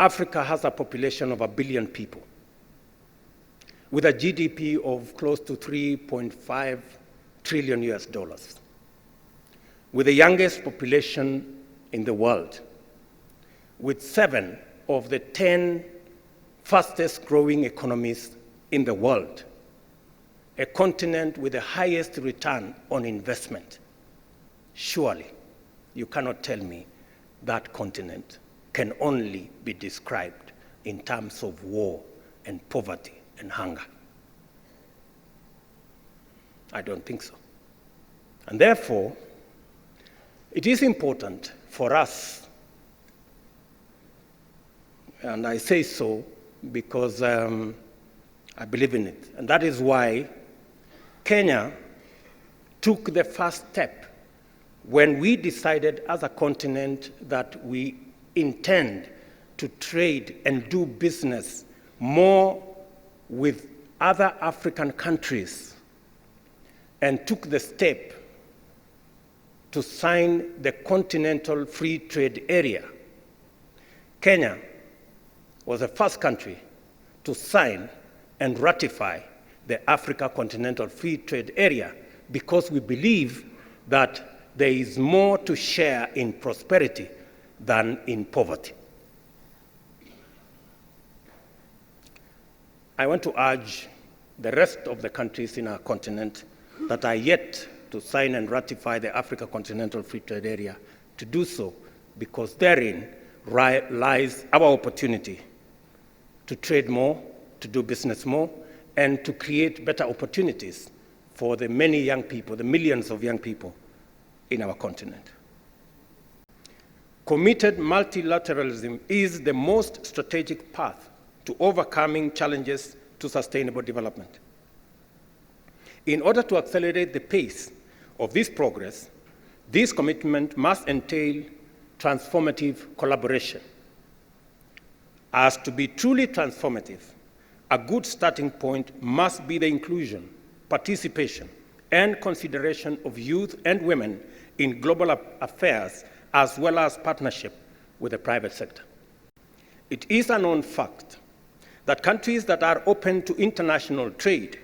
Africa has a population of 1 billion people, with a GDP of close to $3.5 trillion US, with the youngest population in the world, with 7 of the 10 fastest growing economies in the world, a continent with the highest return on investment. Surely, you cannot tell me that continent can only be described in terms of war and poverty and hunger. I don't think so. And therefore, it is important for us, and I say so because I believe in it, and that is why Kenya took the first step when we decided as a continent that we intend to trade and do business more with other African countries, and took the step to sign the Continental Free Trade Area. Kenya was the first country to sign and ratify the Africa Continental Free Trade Area because we believe that there is more to share in prosperity than in poverty. I want to urge the rest of the countries in our continent that are yet to sign and ratify the Africa Continental Free Trade Area to do so, because therein lies our opportunity to trade more, to do business more, and to create better opportunities for the many young people, the millions of young people in our continent. Committed multilateralism is the most strategic path to overcoming challenges to sustainable development. In order to accelerate the pace of this progress, this commitment must entail transformative collaboration. As to be truly transformative, a good starting point must be the inclusion, participation, and consideration of youth and women in global affairs, as well as partnership with the private sector. It is a known fact that countries that are open to international trade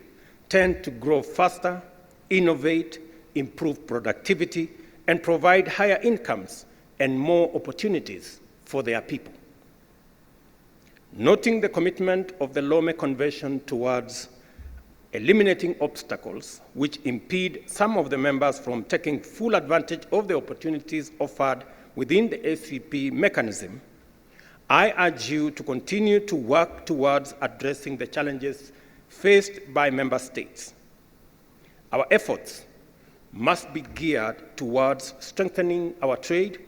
tend to grow faster, innovate, improve productivity, and provide higher incomes and more opportunities for their people. Noting the commitment of the Lome Convention towards eliminating obstacles which impede some of the members from taking full advantage of the opportunities offered within the ACP mechanism, I urge you to continue to work towards addressing the challenges faced by member states. Our efforts must be geared towards strengthening our trade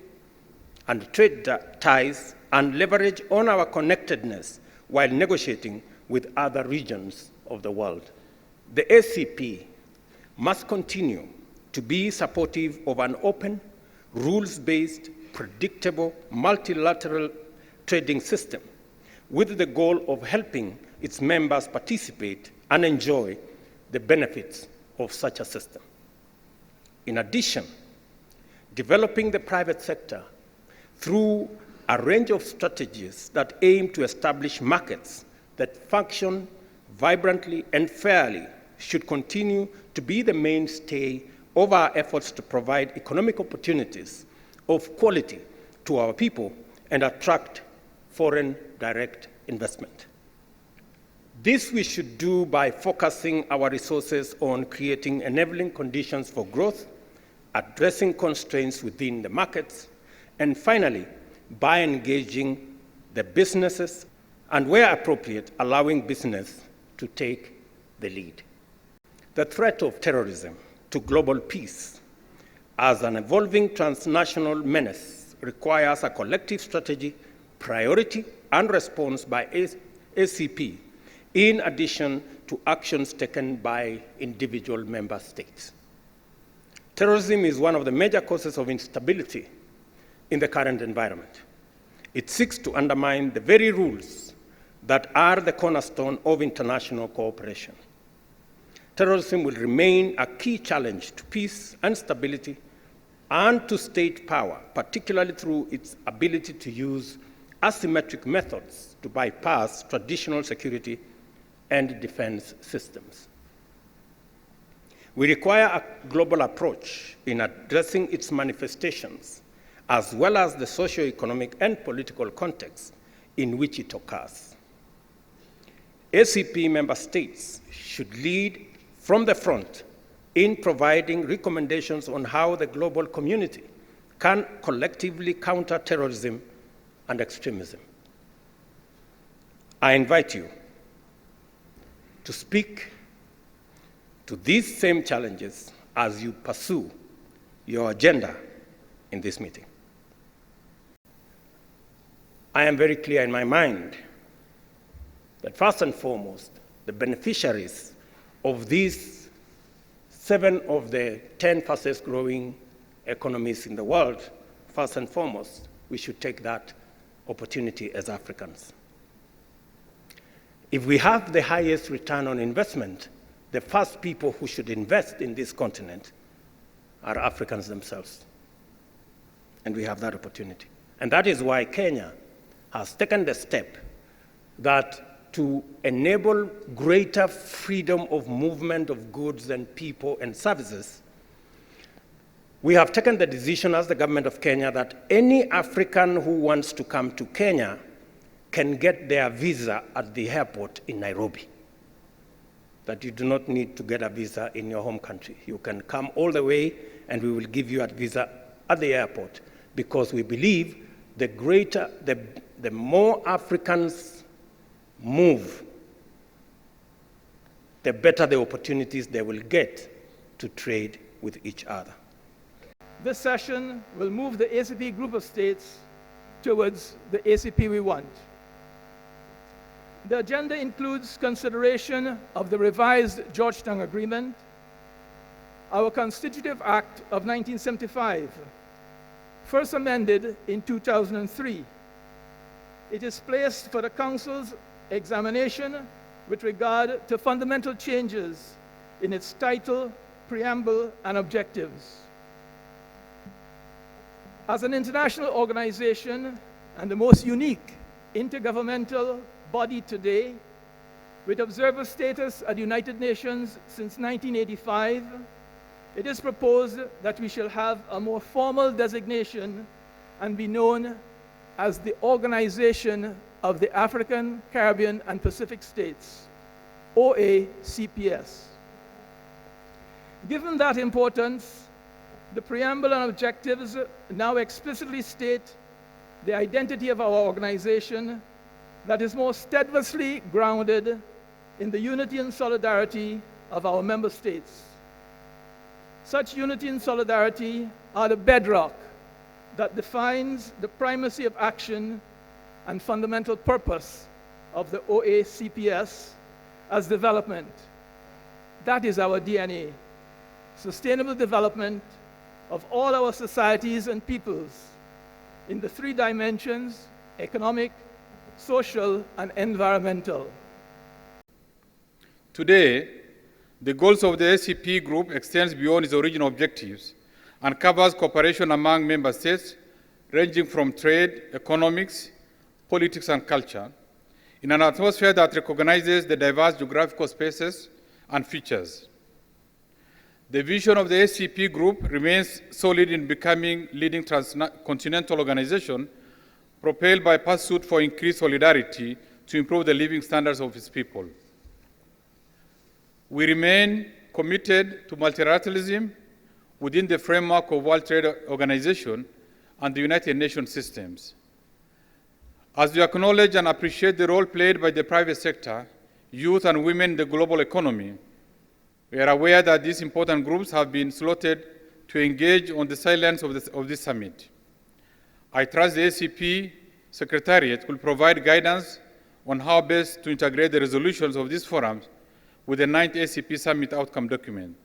and trade ties and leverage on our connectedness while negotiating with other regions of the world. The ACP must continue to be supportive of an open, rules-based, predictable, multilateral trading system with the goal of helping its members participate and enjoy the benefits of such a system. In addition, developing the private sector through a range of strategies that aim to establish markets that function vibrantly and fairly should continue to be the mainstay of our efforts to provide economic opportunities of quality to our people and attract foreign direct investment. This we should do by focusing our resources on creating enabling conditions for growth, addressing constraints within the markets, and finally, by engaging the businesses and, where appropriate, allowing business to take the lead. The threat of terrorism to global peace as an evolving transnational menace requires a collective strategy, priority, and response by ACP, in addition to actions taken by individual member states. Terrorism is one of the major causes of instability in the current environment. It seeks to undermine the very rules that are the cornerstone of international cooperation. Terrorism will remain a key challenge to peace and stability and to state power, particularly through its ability to use asymmetric methods to bypass traditional security and defense systems. We require a global approach in addressing its manifestations, as well as the socio-economic and political context in which it occurs. ACP member states should lead from the front in providing recommendations on how the global community can collectively counter terrorism and extremism. I invite you to speak to these same challenges as you pursue your agenda in this meeting. I am very clear in my mind that first and foremost, the beneficiaries of these 7 of the 10 fastest growing economies in the world, first and foremost, we should take that opportunity as Africans. If we have the highest return on investment, the first people who should invest in this continent are Africans themselves. And we have that opportunity. And that is why Kenya has taken the step that to enable greater freedom of movement of goods and people and services, we have taken the decision as the government of Kenya that any African who wants to come to Kenya can get their visa at the airport in Nairobi. That you do not need to get a visa in your home country. You can come all the way and we will give you a visa at the airport, because we believe the more Africans move, the better the opportunities they will get to trade with each other. This session will move the ACP group of states towards the ACP we want. The agenda includes consideration of the revised Georgetown Agreement, our Constitutive Act of 1975, first amended in 2003. It is placed for the Council's examination with regard to fundamental changes in its title, preamble, and objectives. As an international organization and the most unique intergovernmental body today, with observer status at the United Nations since 1985, it is proposed that we shall have a more formal designation and be known as the Organization of the African, Caribbean, and Pacific States, OACPS. Given that importance, the preamble and objectives now explicitly state the identity of our organization that is more steadfastly grounded in the unity and solidarity of our member states. Such unity and solidarity are the bedrock that defines the primacy of action and fundamental purpose of the OACPS as development. That is our DNA, sustainable development of all our societies and peoples in the 3 dimensions: economic, social, and environmental. Today, the goals of the ACP group extends beyond its original objectives and covers cooperation among member states, ranging from trade, economics, politics, and culture, in an atmosphere that recognizes the diverse geographical spaces and features. The vision of the ACP group remains solid in becoming a leading transcontinental organization, propelled by pursuit for increased solidarity to improve the living standards of its people. We remain committed to multilateralism within the framework of World Trade Organization and the United Nations systems. As we acknowledge and appreciate the role played by the private sector, youth, and women in the global economy, we are aware that these important groups have been slotted to engage on the sidelines of this summit. I trust the ACP Secretariat will provide guidance on how best to integrate the resolutions of these forums with the 9th ACP Summit outcome document.